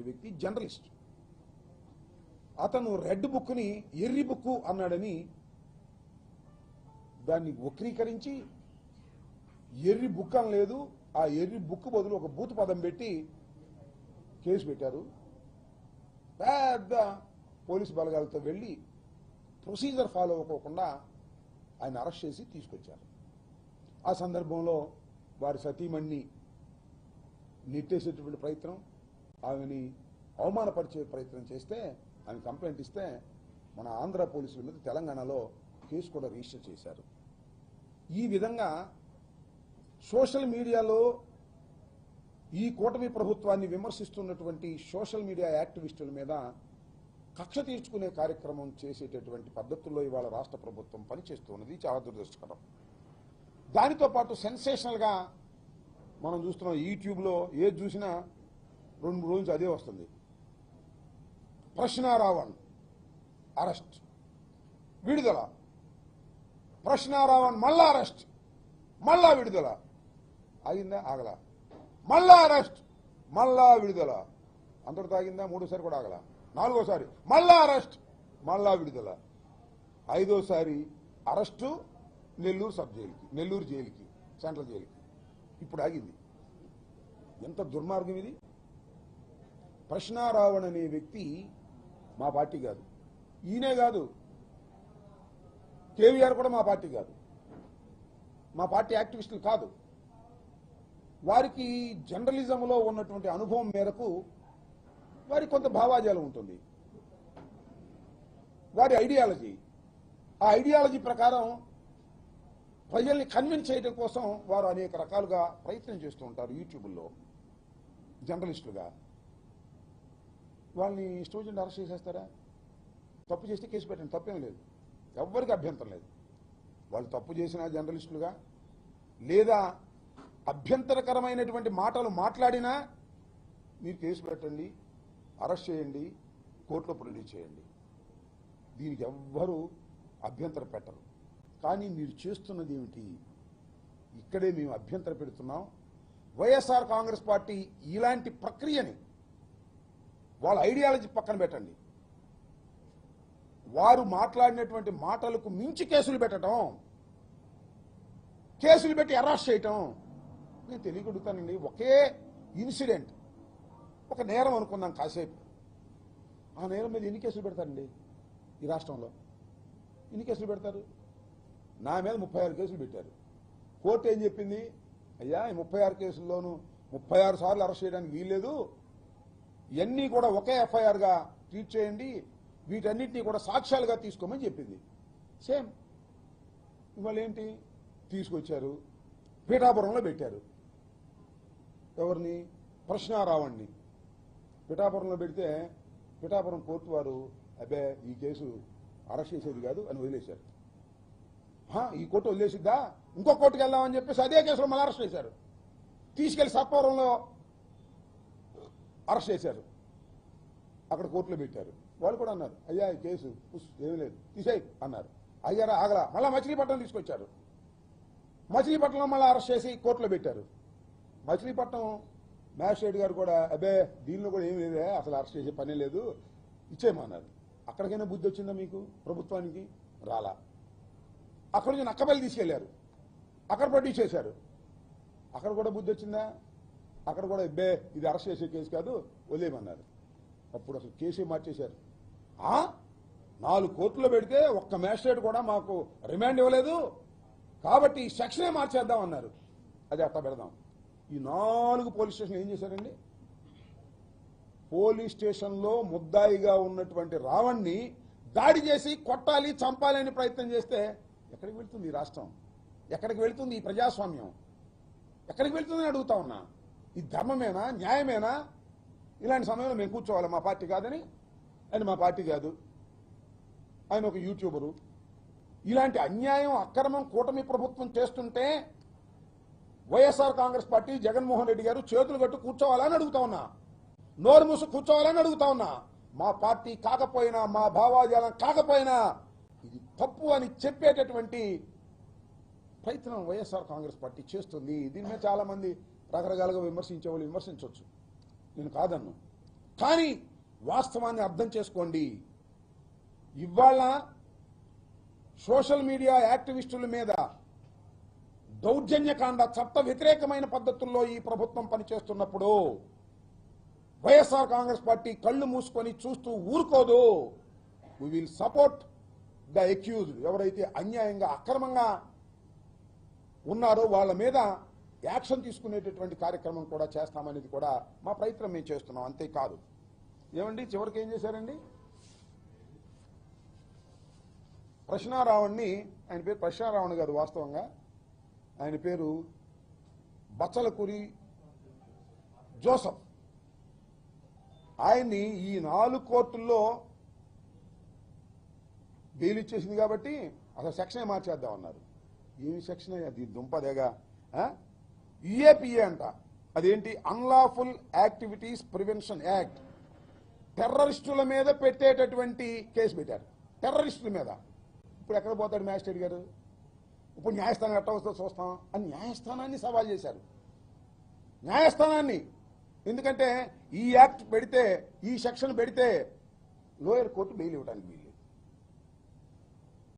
అనేటువంటి వ్యక్తి జర్నలిస్ట్. అతను రెడ్ బుక్ని ఎర్రి బుక్ అన్నాడని దాన్ని వక్రీకరించి ఎర్రి బుక్ అనలేదు, ఆ ఎర్రి బుక్ బదులు ఒక బూతు పదం పెట్టి కేసు పెట్టారు. పెద్ద పోలీసు బలగాలతో వెళ్ళి ప్రొసీజర్ ఫాలో అవ్వకుండా ఆయన అరెస్ట్ చేసి తీసుకొచ్చారు. ఆ సందర్భంలో వారి సతీమణిని నెట్టేసేటువంటి ప్రయత్నం, ఆమెని అవమానపరిచే ప్రయత్నం చేస్తే, ఆమె కంప్లైంట్ ఇస్తే మన ఆంధ్ర పోలీసుల మీద తెలంగాణలో కేసు కూడా రిజిస్టర్ చేశారు. ఈ విధంగా సోషల్ మీడియాలో ఈ కూటమి ప్రభుత్వాన్ని విమర్శిస్తున్నటువంటి సోషల్ మీడియా యాక్టివిస్టుల మీద కక్ష తీర్చుకునే కార్యక్రమం చేసేటటువంటి పద్ధతుల్లో ఇవాళ రాష్ట్ర ప్రభుత్వం పనిచేస్తున్నది. చాలా దురదృష్టకరం. దానితో పాటు సెన్సేషనల్గా మనం చూస్తున్నాం, యూట్యూబ్లో ఏది చూసినా 2-3 రోజులు అదే వస్తుంది. ప్రశ్నారావణ్ అరెస్ట్, విడుదల, ప్రశ్నారావణ్ మళ్ళా అరెస్ట్, మళ్ళా విడుదల. ఆగిందా? ఆగల. మళ్ళా అరెస్ట్, మళ్ళా విడుదల. అంతటితో ఆగిందా? 3వసారి కూడా ఆగల. 4వసారి మళ్ళా అరెస్ట్, మళ్ళా విడుదల. 5వసారి అరెస్టు నెల్లూరు సబ్ జైలుకి, నెల్లూరు జైలుకి, సెంట్రల్ జైలుకి. ఇప్పుడు ఆగింది. ఎంత దుర్మార్గం ఇది! ప్రశ్నారావణ్ అనే వ్యక్తి మా పార్టీ కాదు, ఈయనే కాదు, కేవీఆర్ కూడా మా పార్టీ కాదు, మా పార్టీ యాక్టివిస్టులు కాదు. వారికి జర్నలిజంలో ఉన్నటువంటి అనుభవం మేరకు వారికి కొంత భావాజాలం ఉంటుంది, వారి ఐడియాలజీ. ఆ ఐడియాలజీ ప్రకారం ప్రజల్ని కన్విన్స్ చేయడం కోసం వారు అనేక రకాలుగా ప్రయత్నం చేస్తూ ఉంటారు యూట్యూబ్లో జర్నలిస్టులుగా. వాళ్ళని ఇష్టం వచ్చినట్టు అరెస్ట్ చేసేస్తారా? తప్పు చేస్తే కేసు పెట్టండి, తప్పేం లేదు, ఎవ్వరికి అభ్యంతరం లేదు. వాళ్ళు తప్పు చేసిన జర్నలిస్టులుగా లేదా అభ్యంతరకరమైనటువంటి మాటలు మాట్లాడినా మీరు కేసు పెట్టండి, అరెస్ట్ చేయండి, కోర్టులో ప్రొడ్యూస్ చేయండి. దీనికి ఎవ్వరూ అభ్యంతరం పెట్టరు. కానీ మీరు చేస్తున్నది ఏమిటి? ఇక్కడే మేము అభ్యంతరం పెడుతున్నాం. వైఎస్ఆర్ కాంగ్రెస్ పార్టీ ఇలాంటి ప్రక్రియని వాళ్ళ ఐడియాలజీ పక్కన పెట్టండి. వారు మాట్లాడినటువంటి మాటలకు మించి కేసులు పెట్టడం, కేసులు పెట్టి అరెస్ట్ చేయటం. నేను తెలియగలుగుతానండి, ఒకే ఇన్సిడెంట్, ఒక నేరం అనుకుందాం కాసేపు. ఆ నేరం మీద ఎన్ని కేసులు పెడతారండి ఈ రాష్ట్రంలో? ఎన్ని కేసులు పెడతారు? నా మీద 36 కేసులు పెట్టారు. కోర్టు ఏం చెప్పింది? అయ్యా, ఈ 36 కేసుల్లోనూ 36 సార్లు అరెస్ట్ చేయడానికి వీల్లేదు, ఇవన్నీ కూడా ఒకే ఎఫ్ఐఆర్గా ట్రీట్ చేయండి, వీటన్నిటినీ కూడా సాక్ష్యాలుగా తీసుకోమని చెప్పింది. సేమ్ ఇవాళ ఏంటి తీసుకొచ్చారు, పీఠాపురంలో పెట్టారు. ఎవరిని? ప్రశ్నారావణ్ణి పిఠాపురంలో పెడితే పిఠాపురం కోర్టు వారు అబ్బే ఈ కేసు అరెస్ట్ చేసేది కాదు అని వదిలేశారు. ఈ కోర్టు వదిలేసిద్దా, ఇంకో కోర్టుకు వెళ్దామని చెప్పేసి అదే కేసులో మళ్ళీ అరెస్ట్ చేశారు. తీసుకెళ్లి సర్పవరంలో అరెస్ట్ చేశారు, అక్కడ కోర్టులో పెట్టారు. వాళ్ళు కూడా అన్నారు అయ్యా ఈ కేసు ఏమీ లేదు తీసేయి అన్నారు. అయ్యారా? ఆగలా. మళ్ళీ మచిలీపట్నం తీసుకొచ్చారు, మచిలీపట్నంలో మళ్ళీ అరెస్ట్ చేసి కోర్టులో పెట్టారు. మచిలీపట్నం మ్యాజిస్ట్రేట్ గారు కూడా అబ్బే దీనిలో కూడా ఏమి లేదే, అసలు అరెస్ట్ చేసే పనే లేదు, ఇచ్చేయమన్నారు. అక్కడికైనా బుద్ధి వచ్చిందా మీకు ప్రభుత్వానికి? రాలా. అక్కడ నుంచి నక్కబెల్లి తీసుకెళ్లారు, అక్కడ ప్రొడ్యూస్ చేశారు. అక్కడ కూడా బుద్ధి వచ్చిందా? అక్కడ కూడా అబ్బే ఇది అరెస్ట్ చేసే కేసు కాదు వదిలేయమన్నారు. అప్పుడు అసలు కేసే మార్చేశారు. 4 కోర్టులో పెడితే ఒక్క మ్యాజిస్ట్రేట్ కూడా మాకు రిమాండ్ ఇవ్వలేదు కాబట్టి సెక్షనే మార్చేద్దాం అన్నారు. అది అట్లా పెడదాం. ఈ 4 పోలీస్ స్టేషన్లు ఏం చేశారండి? పోలీస్ స్టేషన్లో ముద్దాయిగా ఉన్నటువంటి రావణ్ణి దాడి చేసి కొట్టాలి, చంపాలి అని ప్రయత్నం చేస్తే ఎక్కడికి వెళ్తుంది ఈ రాష్ట్రం? ఎక్కడికి వెళ్తుంది ఈ ప్రజాస్వామ్యం? ఎక్కడికి వెళ్తుందని అడుగుతా ఉన్నా. ఇది ధర్మమేనా, న్యాయమేనా? ఇలాంటి సమయంలో మేము కూర్చోవాలి మా పార్టీ కాదని. ఆయన మా పార్టీ కాదు, ఆయన ఒక యూట్యూబరు. ఇలాంటి అన్యాయం, అక్రమం కూటమి ప్రభుత్వం చేస్తుంటే వైఎస్ఆర్ కాంగ్రెస్ పార్టీ జగన్మోహన్ రెడ్డి గారు చేతులు కట్టు కూర్చోవాలని అడుగుతా ఉన్నా, నోరు మూసు కూర్చోవాలని అడుగుతా ఉన్నా. మా పార్టీ కాకపోయినా, మా భావాజాలం కాకపోయినా ఇది తప్పు అని చెప్పేటటువంటి ప్రయత్నం వైఎస్ఆర్ కాంగ్రెస్ పార్టీ చేస్తుంది. దీని మీద చాలా మంది రకరకాలుగా విమర్శించే వాళ్ళు విమర్శించవచ్చు, నేను కాదన్ను. కానీ వాస్తవాన్ని అర్థం చేసుకోండి. ఇవాళ సోషల్ మీడియా యాక్టివిస్టుల మీద దౌర్జన్యకాండ చట్ట వ్యతిరేకమైన పద్ధతుల్లో ఈ ప్రభుత్వం పనిచేస్తున్నప్పుడు వైఎస్ఆర్ కాంగ్రెస్ పార్టీ కళ్ళు మూసుకొని చూస్తూ ఊరుకోదు. We will support the accused. ఎవరైతే అన్యాయంగా అక్రమంగా ఉన్నారో వాళ్ళ మీద యాక్షన్ తీసుకునేటటువంటి కార్యక్రమం కూడా చేస్తామనేది కూడా మా ప్రయత్నం మేము చేస్తున్నాం. అంతేకాదు ఏమండి, చివరికి ఏం చేశారండి, ప్రశ్నారావణ్ణి, ఆయన పేరు ప్రశ్నారావణ్ గారు, వాస్తవంగా ఆయన పేరు బచ్చలకూరి జోసఫ్, ఆయన్ని ఈ 4 కోర్టుల్లో బెయిల్ ఇచ్చేసింది కాబట్టి అసలు సెక్షనే మార్చేద్దామన్నారు. ఏమి సెక్షన్ అది దుంపదేగా, యుఏపిఏ అంట. అదేంటి, అన్లాఫుల్ యాక్టివిటీస్ ప్రివెన్షన్ యాక్ట్. టెర్రరిస్టుల మీద పెట్టేటటువంటి కేసు పెట్టారు, టెర్రరిస్టుల మీద. ఇప్పుడు ఎక్కడ పోతాడు మ్యాజిస్ట్రేట్ గారు? ఇప్పుడు న్యాయస్థానం ఎట్లా వస్తుందో చూస్తాం అని న్యాయస్థానాన్ని సవాల్ చేశారు. న్యాయస్థానాన్ని, ఎందుకంటే ఈ యాక్ట్ పెడితే, ఈ సెక్షన్ పెడితే లోయర్ కోర్టు బెయిల్ ఇవ్వడానికి